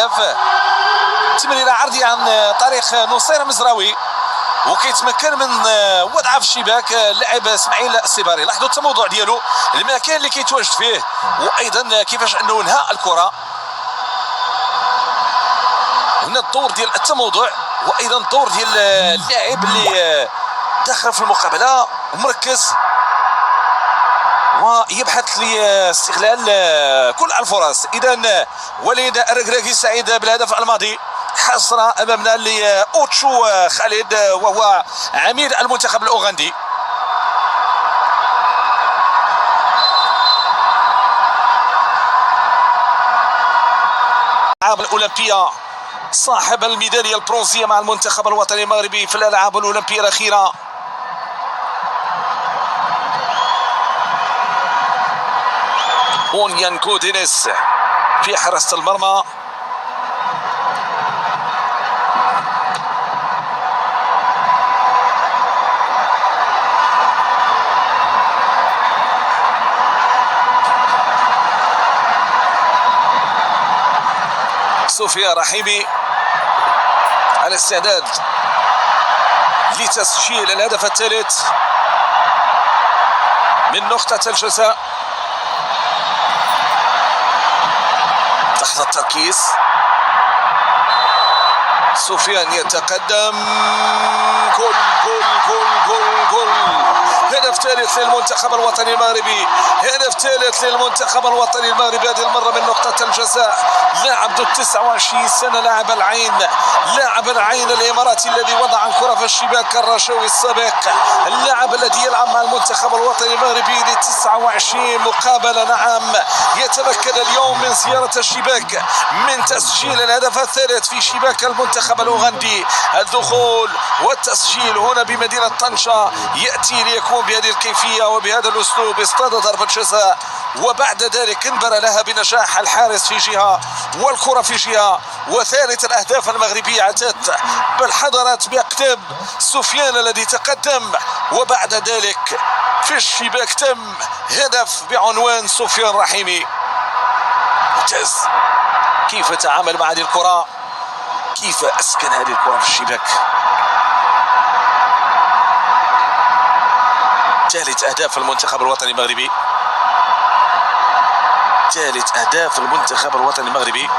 الاهداف. تمريره عرضيه عن طريق نصير مزراوي وكيتمكن من وضعها في الشباك اللاعب اسماعيل السباري. لاحظوا التموضع ديالو، المكان اللي كيتواجد فيه، وايضا كيفاش انه انهاء الكره. هنا الدور ديال التموضع وايضا الدور ديال اللاعب اللي داخل في المقابله ومركز ويبحث لاستغلال كل الفرص. اذا وليد الركراكي سعيد بالهدف الماضي. حصر امامنا لاوتشو خالد وهو عميد المنتخب الاوغندي. الالعاب الاولمبيه، صاحب الميداليه البرونزيه مع المنتخب الوطني المغربي في الالعاب الاولمبيه الاخيره. اونيان كودينيس في حراسه المرمى. سفيان رحيمي على استعداد لتسجيل الهدف الثالث من نقطة الجزاء. لحظة التركيز، سفيان يتقدم. جول جول جول جول جول، هدف ثالث للمنتخب الوطني المغربي، هدف ثالث للمنتخب الوطني المغربي، هذه المرة من نقطة الجزاء. لاعب ذو 29 سنة، لاعب العين، لاعب العين الاماراتي الذي وضع الكرة في الشباك الرشاوي السابق، اللاعب الذي يلعب مع المنتخب الوطني المغربي ل 29 مقابلة. نعم، يتمكن اليوم من زيارة الشباك، من تسجيل الهدف الثالث في شباك المنتخب الاوغندي. الدخول والتسجيل هنا بمدينة طنجة يأتي ليكون بهذه الكيفية وبهذا الأسلوب. اصطاد ضربة جزاء وبعد ذلك انبر لها بنجاح الحارس في جهة والكرة في جهة. وثالث الأهداف المغربية أتت بالحضرات بأقدام سفيان الذي تقدم، وبعد ذلك في الشباك تم هدف بعنوان سفيان رحيمي. ممتاز كيف تعامل مع هذه الكرة، كيف أسكن هذه الكرة في الشباك. ثالث أهداف المنتخب الوطني المغربي، ثالث أهداف المنتخب الوطني المغربي.